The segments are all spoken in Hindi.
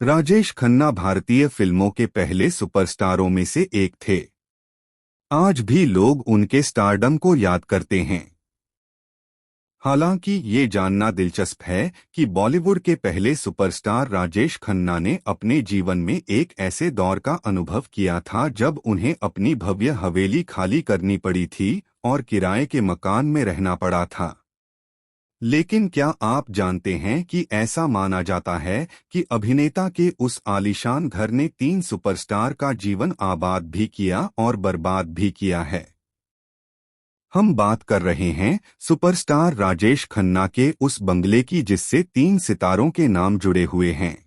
राजेश खन्ना भारतीय फिल्मों के पहले सुपरस्टारों में से एक थे। आज भी लोग उनके स्टारडम को याद करते हैं। हालांकि ये जानना दिलचस्प है कि बॉलीवुड के पहले सुपरस्टार राजेश खन्ना ने अपने जीवन में एक ऐसे दौर का अनुभव किया था जब उन्हें अपनी भव्य हवेली खाली करनी पड़ी थी और किराए के मकान में रहना पड़ा था। लेकिन क्या आप जानते हैं कि ऐसा माना जाता है कि अभिनेता के उस आलीशान घर ने 3 सुपरस्टार का जीवन आबाद भी किया और बर्बाद भी किया है। हम बात कर रहे हैं सुपरस्टार राजेश खन्ना के उस बंगले की जिससे 3 सितारों के नाम जुड़े हुए हैं।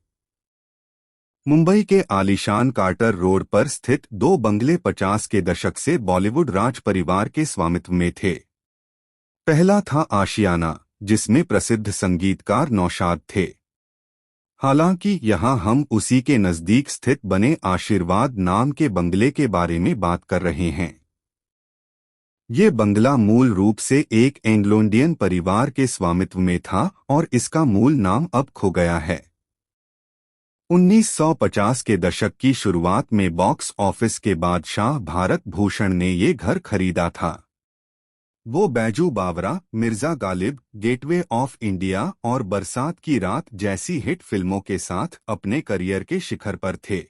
मुंबई के आलीशान कार्टर रोड पर स्थित 2 बंगले 50 के दशक से बॉलीवुड राज परिवार के स्वामित्व में थे। पहला था आशियाना, जिसमें प्रसिद्ध संगीतकार नौशाद थे। हालांकि यहाँ हम उसी के नजदीक स्थित बने आशीर्वाद नाम के बंगले के बारे में बात कर रहे हैं। ये बंगला मूल रूप से एक एंग्लो इंडियन परिवार के स्वामित्व में था और इसका मूल नाम अब खो गया है। 1950 के दशक की शुरुआत में बॉक्स ऑफिस के बादशाह भारत भूषण ने ये घर खरीदा था। वो Baiju Bawra, Mirza Ghalib, gateway of India और बरसात की रात जैसी हिट फिल्मों के साथ अपने करियर के शिखर पर थे।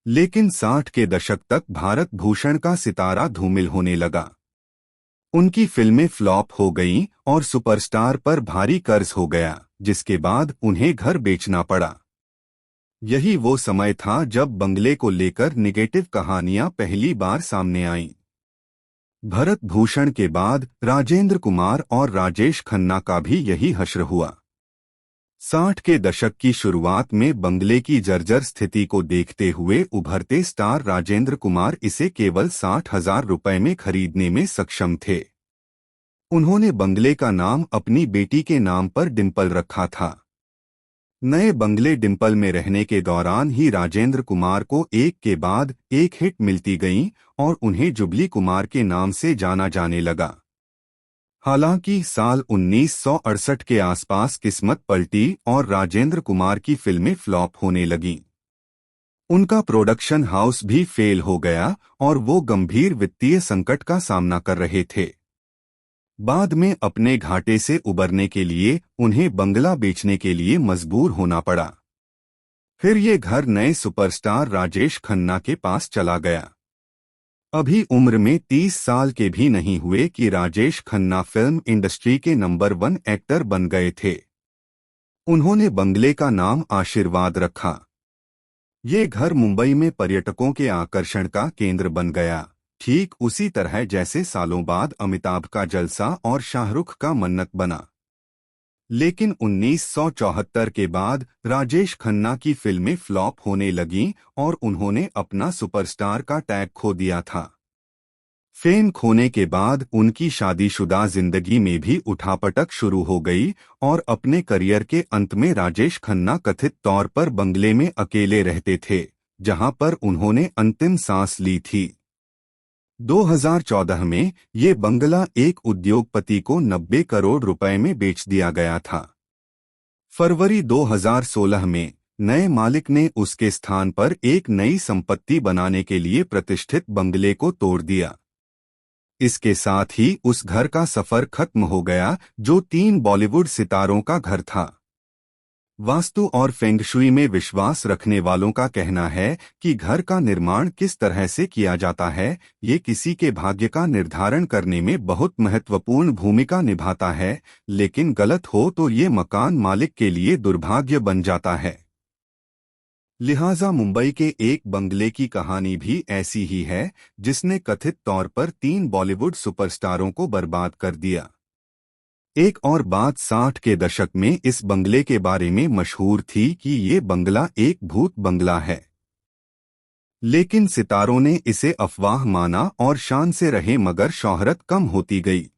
लेकिन 60 के दशक तक भारत भूषण का सितारा धूमिल होने लगा। उनकी फिल्में फ्लॉप हो गईं और सुपरस्टार पर भारी कर्ज हो गया, जिसके बाद उन्हें घर बेचना पड़ा। यही वो समय था जब बंगले को लेकर निगेटिव कहानियां पहली बार सामने आईं। भरत भूषण के बाद राजेंद्र कुमार और राजेश खन्ना का भी यही हश्र हुआ। 60 के दशक की शुरुआत में बंगले की जर्जर स्थिति को देखते हुए उभरते स्टार राजेंद्र कुमार इसे केवल 60,000 रुपए में खरीदने में सक्षम थे। उन्होंने बंगले का नाम अपनी बेटी के नाम पर डिंपल रखा था। नए बंगले डिंपल में रहने के दौरान ही राजेंद्र कुमार को एक के बाद एक हिट मिलती गईं और उन्हें जुबली कुमार के नाम से जाना जाने लगा। हालांकि साल 1968 के आसपास किस्मत पलटी और राजेंद्र कुमार की फिल्में फ्लॉप होने लगीं। उनका प्रोडक्शन हाउस भी फेल हो गया और वो गंभीर वित्तीय संकट का सामना कर रहे थे। बाद में अपने घाटे से उबरने के लिए उन्हें बंगला बेचने के लिए मजबूर होना पड़ा। फिर ये घर नए सुपरस्टार राजेश खन्ना के पास चला गया। अभी उम्र में 30 साल के भी नहीं हुए कि राजेश खन्ना फिल्म इंडस्ट्री के नंबर 1 एक्टर बन गए थे। उन्होंने बंगले का नाम आशीर्वाद रखा। ये घर मुंबई में पर्यटकों के आकर्षण का केंद्र बन गया, ठीक उसी तरह जैसे सालों बाद अमिताभ का जलसा और शाहरुख का मन्नत बना। लेकिन 1974 के बाद राजेश खन्ना की फिल्में फ्लॉप होने लगीं और उन्होंने अपना सुपरस्टार का टैग खो दिया था। फेम खोने के बाद उनकी शादीशुदा जिंदगी में भी उठापटक शुरू हो गई और अपने करियर के अंत में राजेश खन्ना कथित तौर पर बंगले में अकेले रहते थे, जहां पर उन्होंने अंतिम सांस ली थी। 2014 में ये बंगला एक उद्योगपति को 90 करोड़ रुपए में बेच दिया गया था। फरवरी 2016 में नए मालिक ने उसके स्थान पर एक नई संपत्ति बनाने के लिए प्रतिष्ठित बंगले को तोड़ दिया। इसके साथ ही उस घर का सफर खत्म हो गया जो 3 बॉलीवुड सितारों का घर था। वास्तु और फेंगशुई में विश्वास रखने वालों का कहना है कि घर का निर्माण किस तरह से किया जाता है, ये किसी के भाग्य का निर्धारण करने में बहुत महत्वपूर्ण भूमिका निभाता है, लेकिन गलत हो तो ये मकान मालिक के लिए दुर्भाग्य बन जाता है। लिहाजा मुंबई के एक बंगले की कहानी भी ऐसी ही है, जिसने कथित तौर पर 3 बॉलीवुड सुपरस्टारों को बर्बाद कर दिया। एक और बात 60 के दशक में इस बंगले के बारे में मशहूर थी कि ये बंगला एक भूत बंगला है। लेकिन सितारों ने इसे अफवाह माना और शान से रहे, मगर शोहरत कम होती गई।